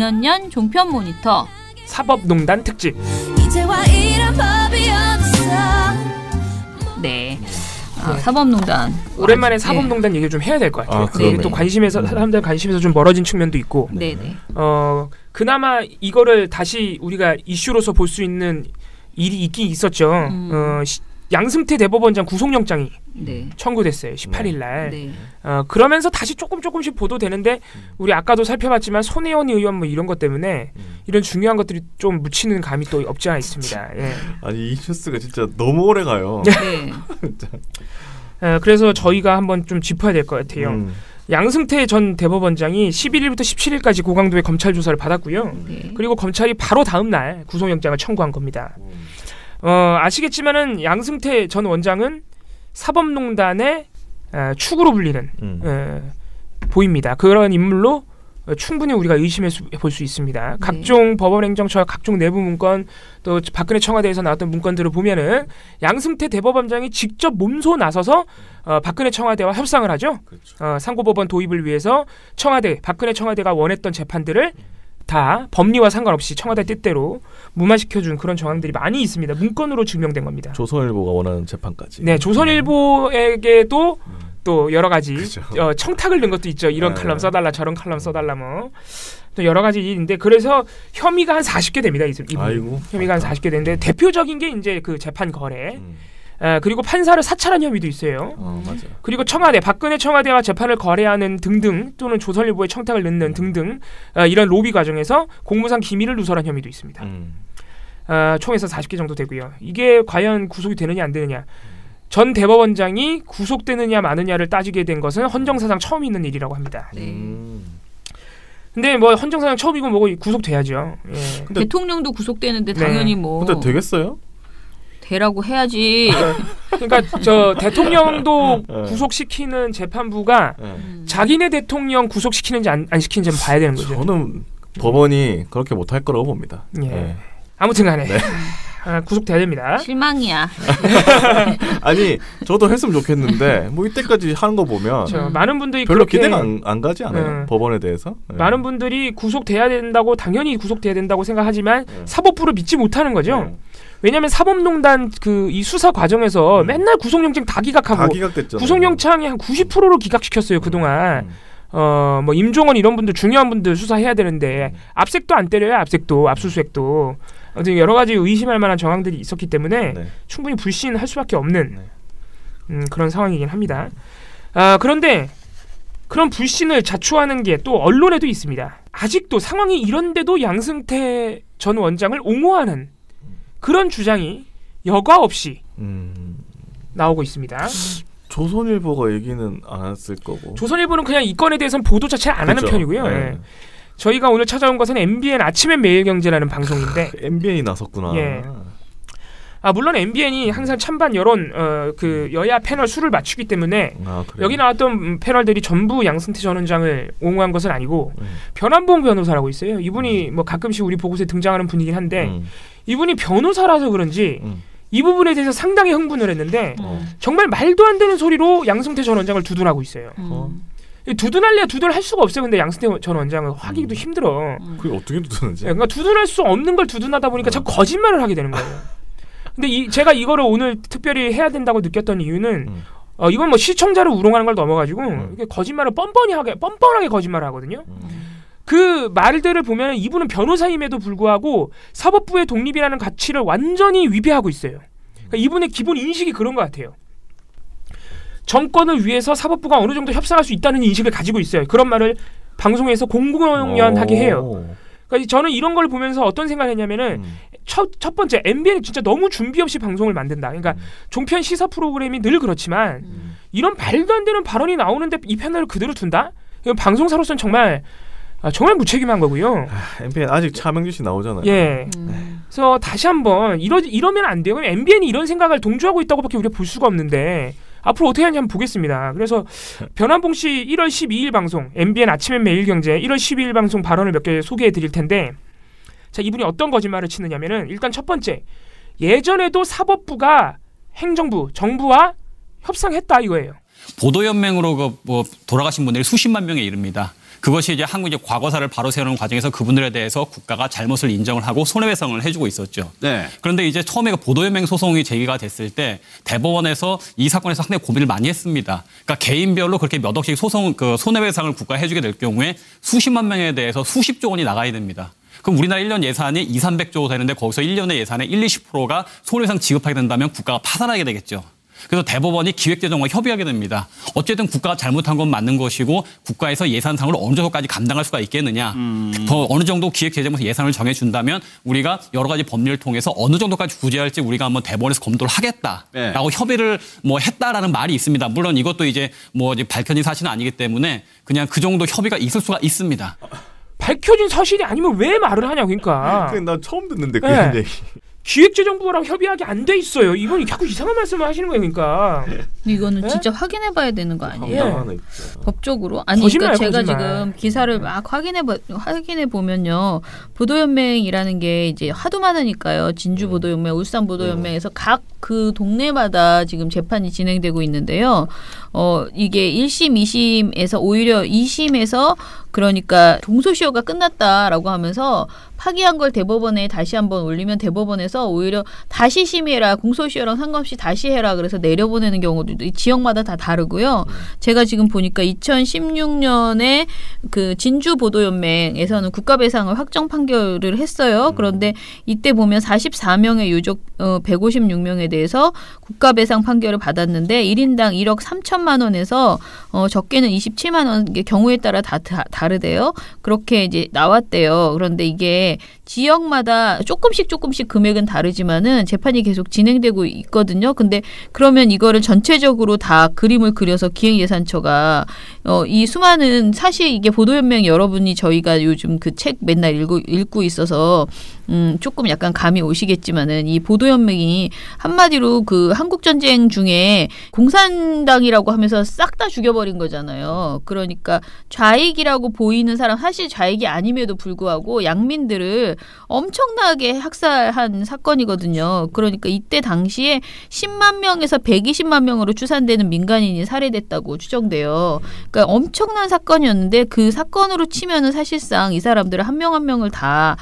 민원연 종편 모니터 사법농단 특집. 네. 사법농단. 오랜만에 사법농단 얘기를 좀 해야 될 것 같아요. 그게 또 사람들 관심에서 좀 멀어진 측면도 있고. 네네. 그나마 이거를 다시 우리가 이슈로서 볼 수 있는 일이 있긴 있었죠. 양승태 대법원장 구속영장이 청구됐어요. 18일 날. 네. 그러면서 다시 조금씩 보도되는데 우리 아까도 살펴봤지만 손혜원 의원 뭐 이런 것 때문에 이런 중요한 것들이 좀 묻히는 감이 또 없지 않아 있습니다. 예. 아니 이 뉴스가 진짜 너무 오래 가요. 네. 그래서 저희가 한번 좀 짚어야 될 것 같아요. 양승태 전 대법원장이 11일부터 17일까지 고강도의 검찰 조사를 받았고요. 그리고 검찰이 바로 다음 날 구속영장을 청구한 겁니다. 아시겠지만은 양승태 전 원장은 사법농단의 축으로 불리는 보입니다. 그런 인물로 충분히 우리가 의심해 볼 수 있습니다. 각종 법원행정처, 각종 내부 문건, 또 박근혜 청와대에서 나왔던 문건들을 보면은 양승태 대법원장이 직접 몸소 나서서 박근혜 청와대와 협상을 하죠. 그렇죠. 상고법원 도입을 위해서 박근혜 청와대가 원했던 재판들을 다 법리와 상관없이 청와대 뜻대로 무마시켜준 그런 정황들이 많이 있습니다. 문건으로 증명된 겁니다. 조선일보가 원하는 재판까지. 네, 조선일보에게도 또 여러 가지 청탁을 넣은 것도 있죠. 이런 칼럼 써달라, 저런 칼럼 써달라 뭐. 또 여러 가지 일인데 그래서 혐의가 한 40개 됩니다. 아이고, 혐의가 한 40개 되는데 대표적인 게 이제 그 재판 거래. 그리고 판사를 사찰한 혐의도 있어요. 맞아. 그리고 박근혜 청와대와 재판을 거래하는 등등 또는 조선일보에 청탁을 넣는 등등 이런 로비 과정에서 공무상 기밀을 누설한 혐의도 있습니다. 총에서 40개 정도 되고요. 이게 과연 구속이 되느냐 안 되느냐. 전 대법원장이 구속되느냐 마느냐를 따지게 된 것은 헌정사상 처음 있는 일이라고 합니다. 근데 뭐 헌정사상 처음이고 뭐고 구속돼야죠. 예. 근데 대통령도 구속되는데 당연히 뭐. 근데 되겠어요? 되라고 해야지. 그러니까 저 대통령도 구속시키는 재판부가 자기네 대통령 구속시키는지 안 시키는지 한번 봐야 되는 거죠. 저는 법원이 그렇게 못할 거라고 봅니다. 예. 아무튼간에 구속돼야 됩니다. 실망이야. 아니 저도 했으면 좋겠는데 뭐 이때까지 하는 거 보면 많은 분들이 별로 기대가 안 가지 않아요. 법원에 대해서. 많은 분들이 구속돼야 된다고 당연히 구속돼야 된다고 생각하지만 사법부를 믿지 못하는 거죠. 왜냐하면 사법농단 이 수사 과정에서 맨날 구속영장 다 기각하고 구속영장이 한 90%로 기각시켰어요 그동안. 뭐 임종원 이런 분들 중요한 분들 수사해야 되는데 압색도 안 때려요. 압수수색도. 아무튼 여러 가지 의심할 만한 정황들이 있었기 때문에 충분히 불신할 수밖에 없는 그런 상황이긴 합니다. 그런데 그런 불신을 자초하는 게 또 언론에도 있습니다. 아직도 상황이 이런데도 양승태 전 원장을 옹호하는 그런 주장이 여과 없이 나오고 있습니다. 조선일보가 얘기는 안 했을 거고. 조선일보는 그냥 이 건에 대해서는 보도 자체를 안 하는 편이고요. 예. 저희가 오늘 찾아온 것은 MBN 아침엔 매일경제라는 방송인데 MBN이 나섰구나. 예. 물론 MBN이 항상 찬반 여론 그 여야 패널 수를 맞추기 때문에 여기 나왔던 패널들이 전부 양승태 전 원장을 옹호한 것은 아니고 변한봉 변호사라고 있어요. 이분이 뭐 가끔씩 우리 보고서에 등장하는 분이긴 한데 이분이 변호사라서 그런지 이 부분에 대해서 상당히 흥분을 했는데 정말 말도 안 되는 소리로 양승태 전 원장을 두둔하고 있어요. 두둔할래야 두둔할 수가 없어요. 근데 양승태 전 원장을 하기도 힘들어. 그게 어떻게 두둔하지? 그러니까 두둔할 수 없는 걸 두둔하다 보니까 자꾸 거짓말을 하게 되는 거예요. 근데 제가 이거를 오늘 특별히 해야 된다고 느꼈던 이유는 이건 뭐 시청자를 우롱하는 걸 넘어가지고 이게 거짓말을 뻔뻔하게 거짓말을 하거든요. 그 말들을 보면 이분은 변호사임에도 불구하고 사법부의 독립이라는 가치를 완전히 위배하고 있어요. 그러니까 이분의 기본 인식이 그런 것 같아요. 정권을 위해서 사법부가 어느 정도 협상할 수 있다는 인식을 가지고 있어요. 그런 말을 방송에서 공공연하게 해요. 그러니까 저는 이런 걸 보면서 어떤 생각을 했냐면은 첫 번째 MBN이 진짜 너무 준비 없이 방송을 만든다. 그러니까 종편 시사 프로그램이 늘 그렇지만 이런 말도 안 되는 발언이 나오는데 이 패널을 그대로 둔다? 이건 방송사로서는 정말 무책임한 거고요. MBN 아직 차명규 씨 나오잖아요. 예. 그래서 다시 한번 이러면 안 돼요. MBN이 이런 생각을 동조하고 있다고밖에 우리가 볼 수가 없는데 앞으로 어떻게 하는지 한번 보겠습니다. 그래서 변한봉 씨 1월 12일 방송 MBN 아침엔 매일경제 1월 12일 방송 발언을 몇 개 소개해 드릴 텐데 자 이분이 어떤 거짓말을 치느냐면은 일단 첫 번째 예전에도 사법부가 정부와 협상했다 이거예요. 보도연맹으로 돌아가신 분들이 수십만 명에 이릅니다. 그것이 이제 한국 이제 과거사를 바로 세우는 과정에서 그분들에 대해서 국가가 잘못을 인정을 하고 손해배상을 해주고 있었죠. 네. 그런데 이제 처음에 보도연맹 소송이 제기가 됐을 때 대법원에서 이 사건에서 상당히 고민을 많이 했습니다. 그러니까 개인별로 그렇게 몇 억씩 그 손해배상을 국가가 해주게 될 경우에 수십만 명에 대해서 수십조 원이 나가야 됩니다. 그럼 우리나라 1년 예산이 200~300조 되는데 거기서 1년의 예산의 1~20%가 손해배상 지급하게 된다면 국가가 파산하게 되겠죠. 그래서 대법원이 기획재정과 협의하게 됩니다. 어쨌든 국가가 잘못한 건 맞는 것이고 국가에서 예산상으로 어느 정도까지 감당할 수가 있겠느냐. 더 어느 정도 기획재정에서 예산을 정해준다면 우리가 여러 가지 법률을 통해서 어느 정도까지 구제할지 우리가 한번 대법원에서 검토를 하겠다라고 협의를 했다라는 말이 있습니다. 물론 이것도 이제 밝혀진 사실은 아니기 때문에 그냥 그 정도 협의가 있을 수가 있습니다. 밝혀진 사실이 아니면 왜 말을 하냐 그러니까. 나 처음 듣는데 그런 얘기. 기획재정부랑 협의하게 안 돼 있어요. 이건 자꾸 이상한 말씀을 하시는 거예요, 그러니까. 이거는 진짜 확인해봐야 되는 거 아니에요? 법적으로? 아니, 거짓말, 그러니까 제가 거짓말. 지금 기사를 막 확인해 보면요, 보도연맹이라는 게 이제 하도 많으니까요. 진주 보도연맹, 울산 보도연맹에서 각 그 동네마다 지금 재판이 진행되고 있는데요. 이게 1심, 2심에서 오히려 2심에서 그러니까 동소시효가 끝났다라고 하면서 파기한 걸 대법원에 다시 한번 올리면 대법원에서 오히려 다시 심의해라. 공소시효랑 상관없이 다시 해라. 그래서 내려보내는 경우도 지역마다 다 다르고요. 제가 지금 보니까 2016년에 그 진주보도연맹에서는 국가배상을 확정 판결을 했어요. 그런데 이때 보면 44명의 유족 156명에 대해서 국가배상 판결을 받았는데 1인당 1억 3천만 원에서 적게는 27만 원, 경우에 따라 다 다르대요. 그렇게 이제 나왔대요. 그런데 이게 지역마다 조금씩 금액은 다르지만은 재판이 계속 진행되고 있거든요. 근데 그러면 이거를 전체적으로 다 그림을 그려서 기획예산처가 이 수많은 사실 이게 보도연맹 여러분이 저희가 요즘 그 책 맨날 읽고 있어서 조금 약간 감이 오시겠지만은 이 보도연맹이 한마디로 그 한국전쟁 중에 공산당이라고 하면서 싹 다 죽여버린 거잖아요. 그러니까 좌익이라고 보이는 사람 사실 좌익이 아님에도 불구하고 양민들을 엄청나게 학살한 사건이거든요. 그러니까 이때 당시에 10만 명에서 120만 명으로 추산되는 민간인이 살해됐다고 추정돼요. 그러니까 엄청난 사건이었는데 그 사건으로 치면은 사실상 이 사람들을 한 명 한 명을 다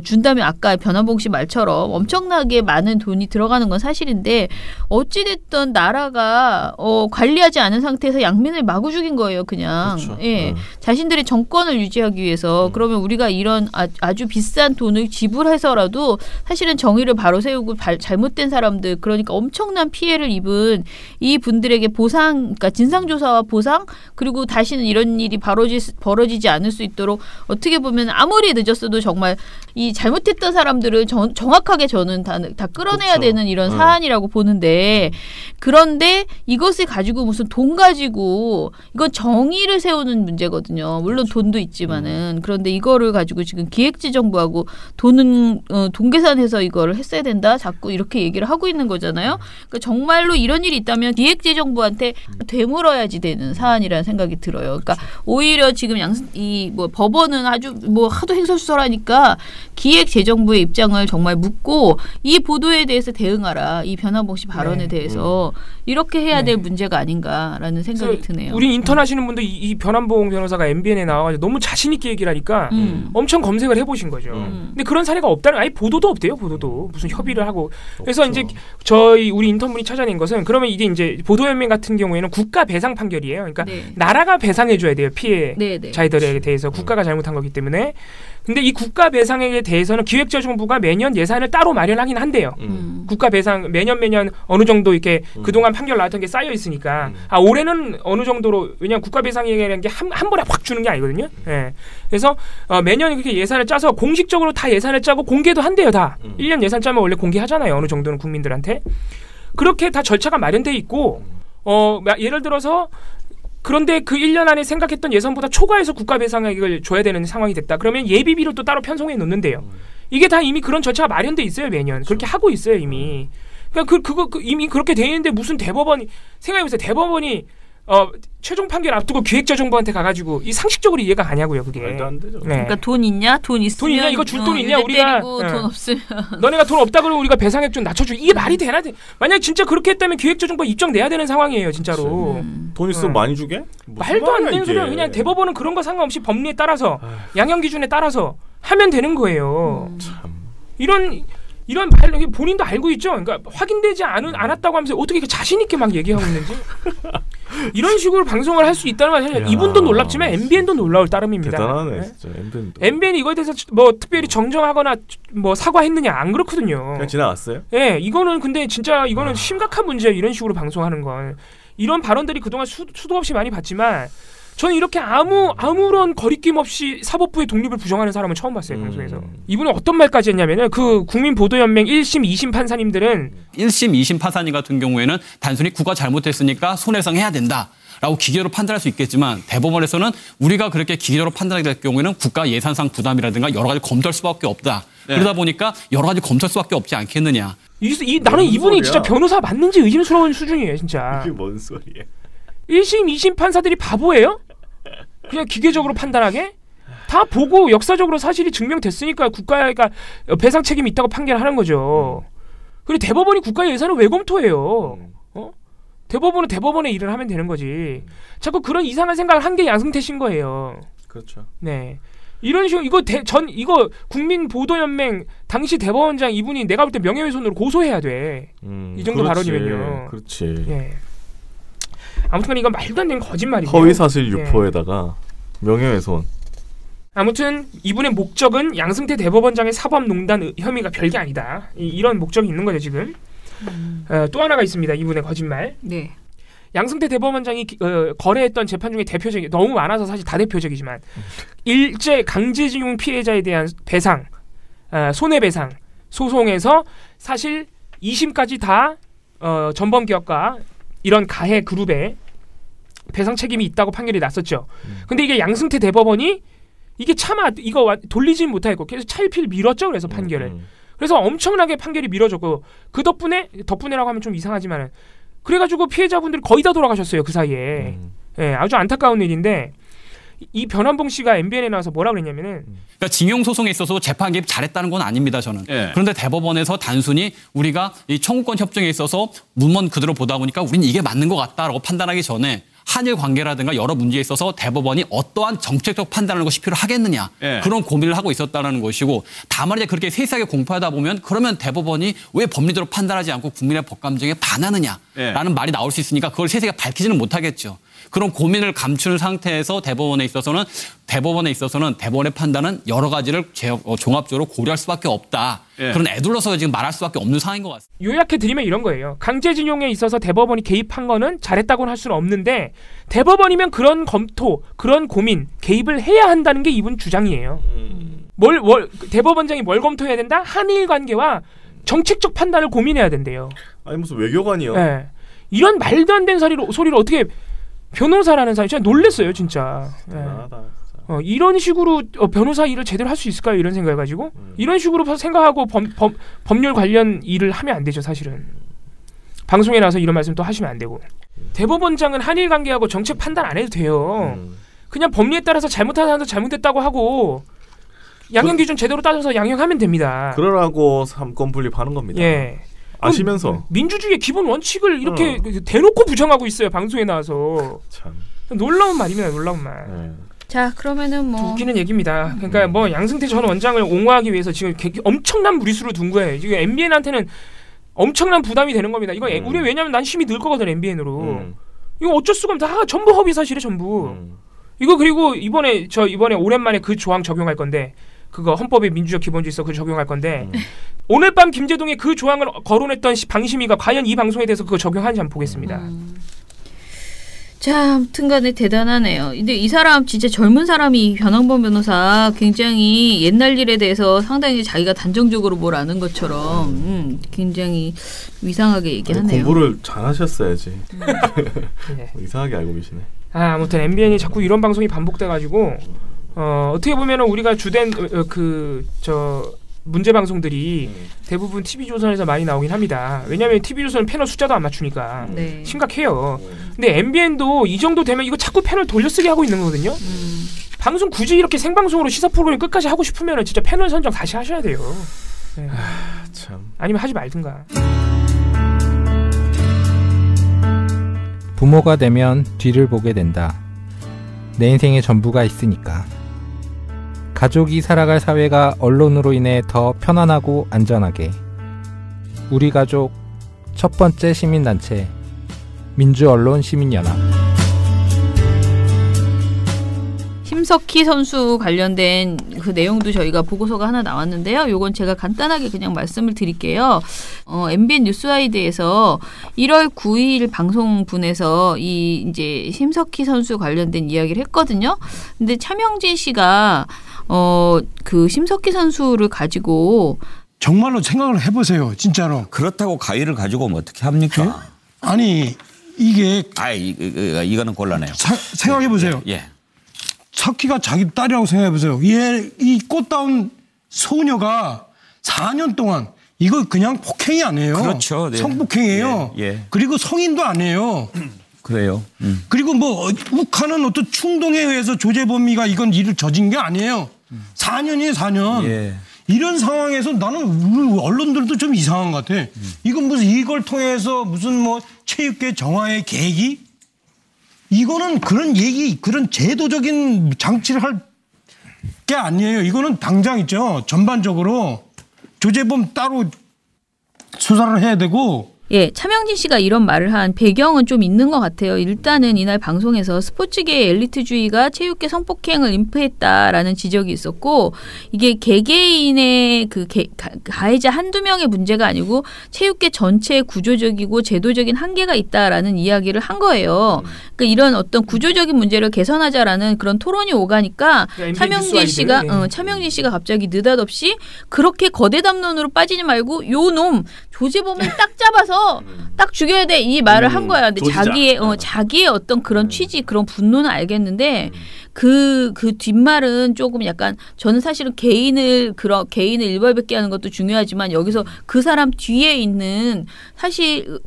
준다면 아까 변환봉 씨 말처럼 엄청나게 많은 돈이 들어가는 건 사실인데 어찌됐든 나라가 관리하지 않은 상태에서 양민을 마구 죽인 거예요. 그냥. 그렇죠. 예. 자신들의 정권을 유지하기 위해서 그러면 우리가 이런 아주 비싼 돈을 지불해서라도 사실은 정의를 바로 세우고 잘못된 사람들 그러니까 엄청난 피해를 입은 이 분들에게 보상 그러니까 진상조사와 보상 그리고 다시는 이런 일이 벌어지지 않을 수 있도록 어떻게 보면 아무리 늦었어도 정말 이 잘못했던 사람들을 정확하게 저는 다 끌어내야 그렇죠. 되는 이런 사안이라고 보는데 그런데 이것을 가지고 무슨 돈 가지고 이건 정의를 세우는 문제거든요. 물론 돈도 있지만은 그런데 이거를 가지고 지금 기획재정부하고 돈은 돈 계산해서 이거를 했어야 된다. 자꾸 이렇게 얘기를 하고 있는 거잖아요. 그러니까 정말로 이런 일이 있다면 기획재정부한테 되물어야지 되는 사안이라는 생각이 들어요. 그러니까 오히려 지금 법원은 아주 하도 횡설수설하니까 기획재정부의 입장을 정말 묻고 이 보도에 대해서 대응하라. 이 변환봉 씨 발언에 대해서 이렇게 해야 될 문제가 아닌가라는 생각이 드네요. 우리 인턴 하시는 분도 이 변환봉 변호사가 MBN에 나와가지고 너무 자신 있게 얘기를 하니까 엄청 검색을 해보신 거죠. 근데 그런 사례가 없다는 아예 보도도 없대요. 보도도 무슨 협의를 하고. 그래서 없죠. 이제 우리 인턴분이 찾아낸 것은 그러면 이게 이제 보도연맹 같은 경우에는 국가 배상 판결이에요. 그러니까 나라가 배상해줘야 돼요. 피해자들에 대해서 국가가 잘못한 거기 때문에. 근데 이 국가 배상에 대해서는 기획재정부가 매년 예산을 따로 마련하긴 한대요. 국가 배상 매년 어느 정도 이렇게 그동안 판결 나왔던 게 쌓여 있으니까 올해는 어느 정도로 왜냐하면 국가 배상이라는 게 한 번에 확 주는 게 아니거든요. 예. 그래서 매년 이렇게 예산을 짜서 공식적으로 다 예산을 짜고 공개도 한대요. 다 1년 예산 짜면 원래 공개하잖아요. 어느 정도는 국민들한테 그렇게 다 절차가 마련돼 있고 예를 들어서 그런데 그 1년 안에 생각했던 예산보다 초과해서 국가 배상액을 줘야 되는 상황이 됐다. 그러면 예비비를 또 따로 편성해 놓는데요. 이게 다 이미 그런 절차가 마련돼 있어요. 매년. 그렇게 하고 있어요. 이미. 그러니까 그거 이미 그렇게 돼 있는데 무슨 대법원이 생각해보세요. 대법원이 최종 판결 앞두고 기획재정부한테 가가지고 이 상식적으로 이해가 가냐고요 그게. 말도 안 되죠. 네. 그러니까 돈 있냐? 돈 있으면 돈 있냐? 이거 줄 돈 있냐? 우리가 돈 없으면 너네가 돈 없다 그러면 우리가 배상액 좀 낮춰주고 이게 말이 되나? 만약 진짜 그렇게 했다면 기획재정부가 입장내야 되는 상황이에요 진짜로. 돈 있으면 많이 주게? 말도 안 되는 소리야. 그냥 대법원은 그런 거 상관없이 법리에 따라서 양형 기준에 따라서 하면 되는 거예요. 참. 이런 발언이 본인도 알고 있죠. 그러니까 확인되지 않았다고 하면서 어떻게 자신 있게 막 얘기하고 있는지 이런 식으로 방송을 할 수 있다는 건 사실 이분도 놀랍지만 MBN도 놀라울 따름입니다. 대단하네 네? 진짜. MBN이 이거에 대해서 뭐 특별히 정정하거나 뭐 사과했느냐 안 그렇거든요. 그냥 지나갔어요? 예, 이거는 근데 진짜 이거는 심각한 문제예요. 이런 식으로 방송하는 건. 이런 발언들이 그동안 수도 없이 많이 봤지만 저는 이렇게 아무런 거리낌 없이 사법부의 독립을 부정하는 사람은 처음 봤어요. 방송에서. 이분은 어떤 말까지 했냐면은 그 국민보도연맹 1심, 2심 판사님들은 1심, 2심 판사님 같은 경우에는 단순히 국가 잘못했으니까 손해배상해야 된다. 라고 기계로 판단할 수 있겠지만 대법원에서는 우리가 그렇게 기계로 판단하게 될 경우에는 국가 예산상 부담이라든가 여러 가지 검토할 수밖에 없다. 네. 그러다 보니까 여러 가지 검토할 수밖에 없지 않겠느냐. 나는 이분이 진짜 변호사 맞는지 의심스러운 수준이에요. 진짜. 이게 뭔 소리야. 1심, 2심 판사들이 바보예요? 그냥 기계적으로 판단하게? 다 보고 역사적으로 사실이 증명됐으니까 국가가 배상 책임이 있다고 판결하는 거죠. 그리고 대법원이 국가의 예산을 왜 검토해요? 대법원은 대법원의 일을 하면 되는 거지. 자꾸 그런 이상한 생각을 한 게 양승태 씨인 거예요. 그렇죠. 네. 이런 식으로 이거 국민보도연맹 당시 대법원장 이분이 내가 볼 때 명예훼손으로 고소해야 돼. 이 정도 그렇지. 발언이면요. 그렇지. 예. 아무튼 이건 말도 안 되는 거짓말이에요. 허위사실 유포에다가 명예훼손. 아무튼 이분의 목적은 양승태 대법원장의 사법농단 혐의가 별게 아니다. 이런 목적이 있는 거죠 지금. 또 하나가 있습니다. 이분의 거짓말. 네. 양승태 대법원장이 거래했던 재판 중에 대표적인 너무 많아서 사실 다 대표적이지만 일제 강제징용 피해자에 대한 배상, 손해배상 소송에서 사실 2심까지 다 전범기업과 이런 가해 그룹에 배상 책임이 있다고 판결이 났었죠. 근데 이게 양승태 대법원이 이게 차마 이거 돌리진 못하고 계속 차일피일 미뤘죠. 그래서 판결을. 그래서 엄청나게 판결이 미뤄졌고 그 덕분에라고 하면 좀 이상하지만은 그래가지고 피해자분들이 거의 다 돌아가셨어요. 그 사이에. 예, 아주 안타까운 일인데 이 변환봉 씨가 MBN에 나와서 뭐라 그랬냐면은 그러니까 징용 소송에 있어서 재판 개입 잘했다는 건 아닙니다. 저는. 네. 그런데 대법원에서 단순히 우리가 이 청구권 협정에 있어서 문건 그대로 보다 보니까 우리는 이게 맞는 것 같다라고 판단하기 전에 한일 관계라든가 여러 문제에 있어서 대법원이 어떠한 정책적 판단을 것이 필요하겠느냐. 네. 그런 고민을 하고 있었다는 것이고 다만 이제 그렇게 세세하게 공표하다 보면 그러면 대법원이 왜 법리대로 판단하지 않고 국민의 법감정에 반하느냐라는 말이 나올 수 있으니까 그걸 세세하게 밝히지는 못하겠죠. 그런 고민을 감추는 상태에서 대법원에 있어서는 대법원의 판단은 여러 가지를 종합적으로 고려할 수밖에 없다. 예. 그런 애둘러서 지금 말할 수밖에 없는 상황인 것 같습니다. 요약해 드리면 이런 거예요. 강제징용에 있어서 대법원이 개입한 거는 잘했다고는 할 수는 없는데 대법원이면 그런 검토, 그런 고민, 개입을 해야 한다는 게 이분 주장이에요. 대법원장이 뭘 검토해야 된다? 한일 관계와 정책적 판단을 고민해야 된대요. 아니 무슨 외교관이요? 네. 이런 말도 안 되는 소리를 어떻게 변호사라는 사람이 진짜 놀랬어요, 진짜. 대단하다. 이런 식으로 변호사 일을 제대로 할 수 있을까요? 이런 생각해가지고 이런 식으로 생각하고 법률 관련 일을 하면 안 되죠, 사실은. 방송에 나와서 이런 말씀 또 하시면 안 되고. 대법원장은 한일 관계하고 정책 판단 안 해도 돼요. 그냥 법리에 따라서 잘못한 사람도 잘못했다고 하고 양형 기준 제대로 따져서 양형하면 됩니다. 그러라고 삼권 분립하는 겁니다. 예. 아시면서 민주주의의 기본 원칙을 이렇게 대놓고 부정하고 있어요. 방송에 나와서. 참 놀라운 말입니다. 놀라운 말. 네. 자, 그러면은 뭐 웃기는 얘기입니다. 그러니까 뭐 양승태 전 원장을 옹호하기 위해서 지금 엄청난 무리수를 둔 거예요. 지금 MBN한테는 엄청난 부담이 되는 겁니다. 이거 우리 왜냐면 난 힘이 늘 거거든 MBN으로. 이거 어쩔 수가 없다. 전부 허위 사실이에요, 전부. 이거 그리고 이번에 오랜만에 그 조항 적용할 건데 그거 헌법의 민주적 기본질서 그거 적용할 건데 오늘 밤 김제동의 그 조항을 거론했던 방심위가 과연 이 방송에 대해서 그거 적용하는지 한번 보겠습니다. 자, 아무튼간에 대단하네요. 근데 이 사람 진짜 젊은 사람이 변환봉 변호사 굉장히 옛날 일에 대해서 상당히 자기가 단정적으로 뭘 아는 것처럼 굉장히 이상하게 얘기하네요. 공부를 잘하셨어야지. 네. 이상하게 알고 계시네. 아무튼 MBN이 자꾸 이런 방송이 반복돼가지고 어떻게 보면은 우리가 주된 문제 방송들이 대부분 TV조선에서 많이 나오긴 합니다. 왜냐하면 TV조선은 패널 숫자도 안 맞추니까 네. 심각해요. 근데 MBN도 이 정도 되면 이거 자꾸 패널 돌려쓰기 하고 있는 거거든요. 방송 굳이 이렇게 생방송으로 시사 프로그램 끝까지 하고 싶으면 진짜 패널 선정 다시 하셔야 돼요. 네. 참. 아니면 하지 말든가. 부모가 되면 뒤를 보게 된다. 내 인생의 전부가 있으니까. 가족이 살아갈 사회가 언론으로 인해 더 편안하고 안전하게. 우리 가족 첫 번째 시민단체 민주언론시민연합. 심석희 선수 관련된 그 내용도 저희가 보고서가 하나 나왔는데요. 요건 제가 간단하게 그냥 말씀을 드릴게요. MBN 뉴스와이드에서 1월 9일 방송분에서 이 이제 심석희 선수 관련된 이야기를 했거든요. 근데 차명진 씨가 그 심석희 선수를 가지고 정말로 생각을 해보세요. 진짜로. 그렇다고 가위를 가지고 오면 어떻게 합니까? 네? 아니 이게 이거는 곤란해요. 생각해보세요. 예. 석희가 자기 딸이라고 생각해보세요. 이 꽃다운 소녀가 4년 동안 이거 그냥 폭행이 아니에요. 그렇죠. 네. 성폭행이에요. 예. 그리고 성인도 아니에요. 그래요. 그리고 뭐 욱하는 어떤 충동에 의해서 조재범이가 이건 일을 저진 게 아니에요. 4년이에요, 4년. 예. 이런 상황에서 나는 우리 언론들도 좀 이상한 것 같아. 이건 무슨 이걸 통해서 무슨 뭐 체육계 정화의 계기? 이거는 그런 얘기, 그런 제도적인 장치를 할 게 아니에요. 이거는 당장 있죠. 전반적으로 조재범 따로 수사를 해야 되고. 예, 차명진 씨가 이런 말을 한 배경은 좀 있는 것 같아요. 일단은 이날 방송에서 스포츠계의 엘리트주의가 체육계 성폭행을 인프했다라는 지적이 있었고, 이게 개개인의 그 가해자 한두 명의 문제가 아니고 체육계 전체의 구조적이고 제도적인 한계가 있다라는 이야기를 한 거예요. 그러니까 이런 어떤 구조적인 문제를 개선하자라는 그런 토론이 오가니까 차명진 씨가 갑자기 느닷없이 그렇게 거대 담론으로 빠지지 말고 요 놈 조재범을 딱 잡아서 딱 죽여야 돼 이 말을 한 거야. 근데 자기의 어떤 그런 취지, 그런 분노는 알겠는데 그 뒷말은 조금 약간 저는 사실은 개인을 일벌백계 하는 것도 중요하지만 여기서 그 사람 뒤에 있는 사실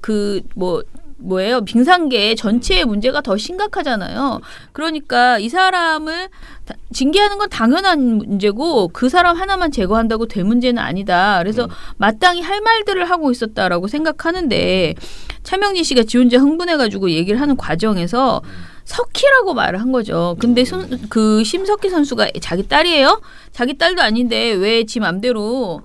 뭐예요? 빙상계 전체의 문제가 더 심각하잖아요. 그러니까 이 사람을 징계하는 건 당연한 문제고 그 사람 하나만 제거한다고 될 문제는 아니다. 그래서 마땅히 할 말들을 하고 있었다라고 생각하는데 차명진 씨가 지 혼자 흥분해가지고 얘기를 하는 과정에서 석희라고 말을 한 거죠. 근데 그 심석희 선수가 자기 딸이에요? 자기 딸도 아닌데 왜 지 맘대로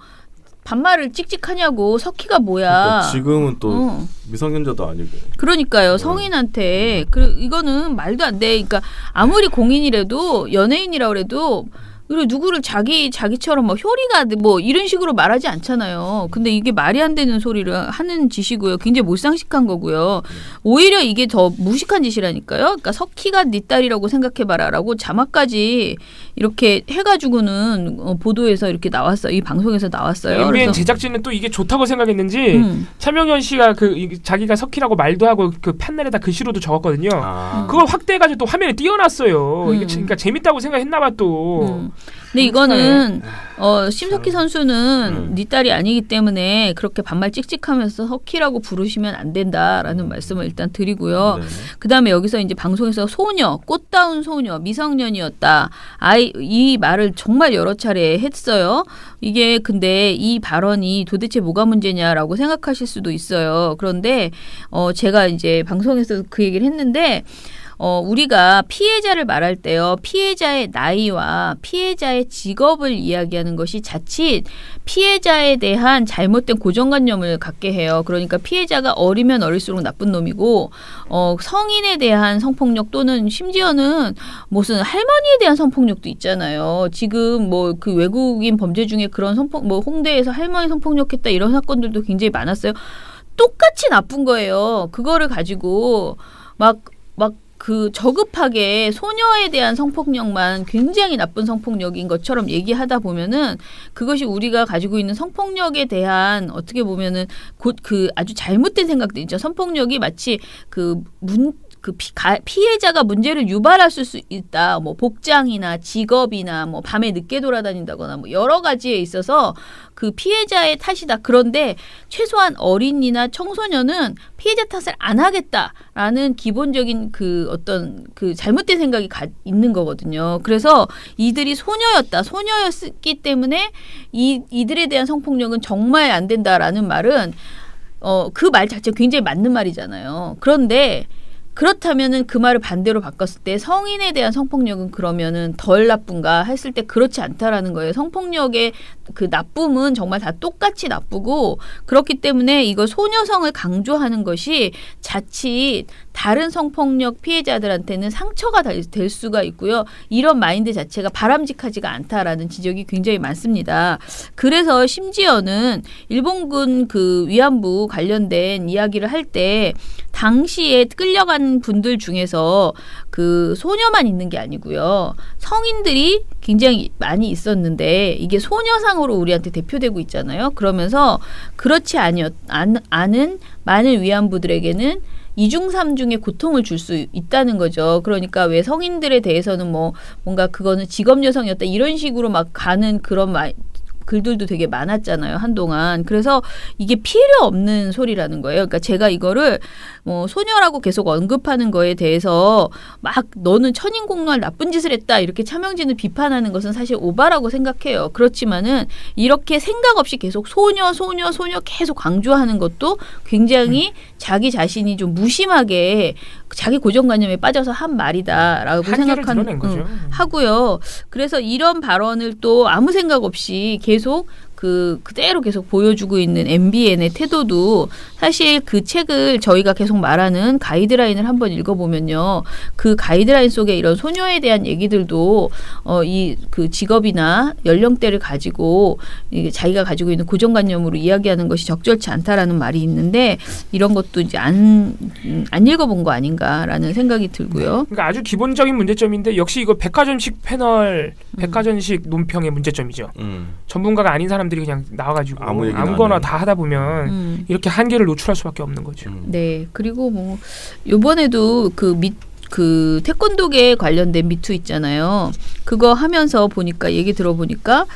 반말을 찍찍하냐고. 석희가 뭐야. 그러니까 지금은 또 미성년자도 아니고. 그러니까요. 성인한테. 이거는 말도 안 돼. 그러니까 아무리 공인이라도 연예인이라고 해도 그리고 누구를 자기처럼 뭐 효리가 뭐 이런 식으로 말하지 않잖아요. 근데 이게 말이 안 되는 소리를 하는 짓이고요. 굉장히 몰상식한 거고요. 오히려 이게 더 무식한 짓이라니까요. 그러니까 석희가 네 딸이라고 생각해봐라라고 자막까지 이렇게 해가지고는 보도에서 이렇게 나왔어요. 이 방송에서 나왔어요. MBN 제작진은 또 이게 좋다고 생각했는지 차명현 씨가 자기가 석희라고 말도 하고 그 판넬에다 글씨로도 적었거든요. 그걸 확대해가지고 또 화면에 띄워놨어요. 이게 그러니까 재밌다고 생각했나봐 또. 근데 이거는 심석희 선수는 네 딸이 아니기 때문에 그렇게 반말 찍찍하면서 석희라고 부르시면 안 된다라는 말씀을 일단 드리고요. 네. 그다음에 여기서 이제 방송에서 소녀, 꽃다운 소녀, 미성년이었다. 이 말을 정말 여러 차례 했어요. 이게 근데 이 발언이 도대체 뭐가 문제냐라고 생각하실 수도 있어요. 그런데 제가 이제 방송에서 그 얘기를 했는데 우리가 피해자를 말할 때요. 피해자의 나이와 피해자의 직업을 이야기하는 것이 자칫 피해자에 대한 잘못된 고정관념을 갖게 해요. 그러니까 피해자가 어리면 어릴수록 나쁜 놈이고 성인에 대한 성폭력 또는 심지어는 무슨 할머니에 대한 성폭력도 있잖아요. 지금 뭐 그 외국인 범죄 중에 그런 홍대에서 할머니 성폭력했다 이런 사건들도 굉장히 많았어요. 똑같이 나쁜 거예요. 그거를 가지고 막 저급하게 소녀에 대한 성폭력만 굉장히 나쁜 성폭력인 것처럼 얘기하다 보면은 그것이 우리가 가지고 있는 성폭력에 대한 어떻게 보면은 곧 아주 잘못된 생각도 있죠. 성폭력이 마치 그 피해자가 문제를 유발할 수 있다. 뭐 복장이나 직업이나 뭐 밤에 늦게 돌아다닌다거나 뭐 여러 가지에 있어서 그 피해자의 탓이다. 그런데 최소한 어린이나 청소년은 피해자 탓을 안 하겠다라는 기본적인 그 어떤 그 잘못된 생각이 있는 거거든요. 그래서 이들이 소녀였기 때문에 이들에 대한 성폭력은 정말 안 된다라는 말은 그 말 자체가 굉장히 맞는 말이잖아요. 그런데 그렇다면은 그 말을 반대로 바꿨을 때 성인에 대한 성폭력은 그러면은 덜 나쁜가 했을 때 그렇지 않다라는 거예요. 성폭력의 그 나쁨은 정말 다 똑같이 나쁘고 그렇기 때문에 이거 소녀성을 강조하는 것이 자칫 다른 성폭력 피해자들한테는 상처가 될 수가 있고요. 이런 마인드 자체가 바람직하지가 않다라는 지적이 굉장히 많습니다. 그래서 심지어는 일본군 그 위안부 관련된 이야기를 할 때 당시에 끌려간 분들 중에서 그 소녀만 있는 게 아니고요. 성인들이 굉장히 많이 있었는데 이게 소녀상으로 우리한테 대표되고 있잖아요. 그러면서 그렇지 않은 많은 위안부들에게는 2중 3중의 고통을 줄 수 있다는 거죠. 그러니까 왜 성인들에 대해서는 뭐 뭔가 그거는 직업 여성이었다 이런 식으로 막 가는 그런 글들도 되게 많았잖아요. 한동안. 그래서 이게 필요 없는 소리라는 거예요. 그러니까 제가 이거를 뭐 소녀라고 계속 언급하는 거에 대해서 막 너는 천인공노할 나쁜 짓을 했다 이렇게 차명진을 비판하는 것은 사실 오바라고 생각해요. 그렇지만은 이렇게 생각 없이 계속 소녀 계속 강조하는 것도 굉장히 자기 자신이 좀 무심하게 자기 고정관념에 빠져서 한 말이다라고 생각하는 하고요. 그래서 이런 발언을 또 아무 생각 없이 계속 그대로 계속 보여주고 있는 MBN의 태도도 사실 그 책을 저희가 계속 말하는 가이드라인을 한번 읽어보면요. 그 가이드라인 속에 이런 소녀에 대한 얘기들도 이 그 직업이나 연령대를 가지고 자기가 가지고 있는 고정관념으로 이야기하는 것이 적절치 않다라는 말이 있는데 이런 것도 이제 안 읽어본 거 아닌가라는 생각이 들고요. 그러니까 아주 기본적인 문제점인데 역시 이거 백화점식 패널, 백화점식 논평의 문제점이죠. 전문가가 아닌 사람들이 그냥 나와가지고 아무거나 다 하다 보면 이렇게 한계를 노출할 수밖에 없는 거죠. 네. 그리고 뭐 이번에도 그 태권도계 관련된 미투 있잖아요. 그거 하면서 보니까 얘기 들어보니까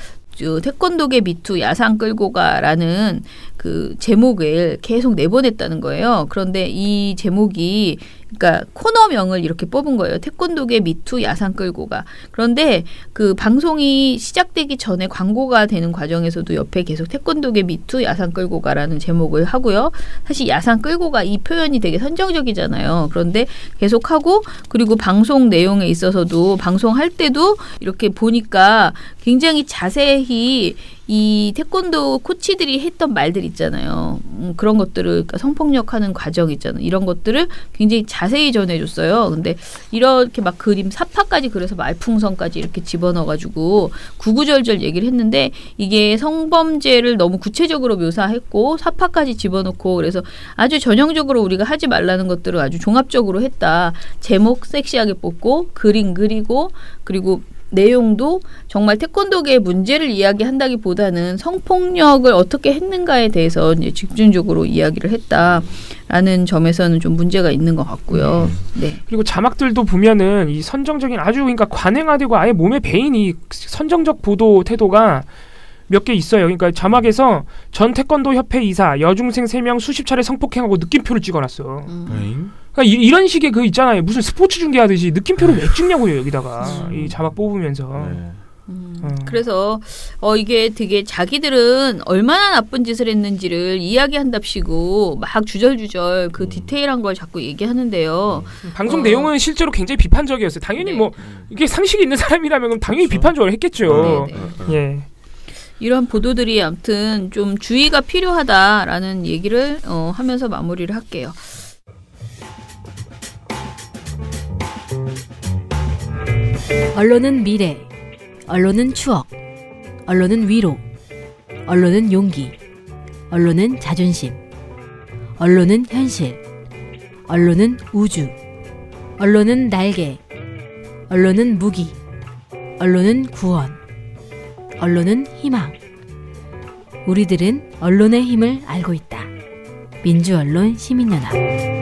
태권도계 미투 야상 끌고 가라는 그 제목을 계속 내보냈다는 거예요. 그런데 이 제목이 그러니까 코너명을 이렇게 뽑은 거예요. 태권도계 미투 야상 끌고 가. 그런데 그 방송이 시작되기 전에 광고가 되는 과정에서도 옆에 계속 태권도계 미투 야상 끌고 가라는 제목을 하고요. 사실 야상 끌고 가 이 표현이 되게 선정적이잖아요. 그런데 계속하고 그리고 방송 내용에 있어서도 방송할 때도 이렇게 보니까 굉장히 자세히 이 태권도 코치들이 했던 말들 있잖아요. 그런 것들을 그러니까 성폭력하는 과정 있잖아요. 이런 것들을 굉장히 자세히 전해줬어요. 근데 이렇게 막 그림 사파까지 그래서 말풍선까지 이렇게 집어넣어가지고 구구절절 얘기를 했는데 이게 성범죄를 너무 구체적으로 묘사했고 사파까지 집어넣고 그래서 아주 전형적으로 우리가 하지 말라는 것들을 아주 종합적으로 했다. 제목 섹시하게 뽑고 그림 그리고 그리고 내용도 정말 태권도계의 문제를 이야기한다기보다는 성폭력을 어떻게 했는가에 대해서 이제 집중적으로 이야기를 했다라는 점에서는 좀 문제가 있는 것 같고요. 네. 그리고 자막들도 보면은 이 선정적인 아주 그러니까 관행화되고 아예 몸에 배인 이 선정적 보도 태도가 몇 개 있어요. 그러니까 자막에서 전 태권도 협회 이사 여중생 3명 수십 차례 성폭행하고 느낌표를 찍어놨어. 그러니까 이런 식의 그 있잖아요. 무슨 스포츠 중계하듯이 느낌표를 왜 찍냐고요. 여기다가 이 자막 뽑으면서. 그래서 이게 되게 자기들은 얼마나 나쁜 짓을 했는지를 이야기한답시고 막 주절주절 그 디테일한 걸 자꾸 얘기하는데요. 방송 내용은 실제로 굉장히 비판적이었어요. 당연히 뭐 이게 상식이 있는 사람이라면 그럼 당연히 비판적으로 했겠죠. 예. 이런 보도들이 아무튼 좀 주의가 필요하다라는 얘기를 하면서 마무리를 할게요. 언론은 미래, 언론은 추억, 언론은 위로, 언론은 용기, 언론은 자존심, 언론은 현실, 언론은 우주, 언론은 날개, 언론은 무기, 언론은 구원, 언론은 희망. 우리들은 언론의 힘을 알고 있다. 민주언론 시민연합.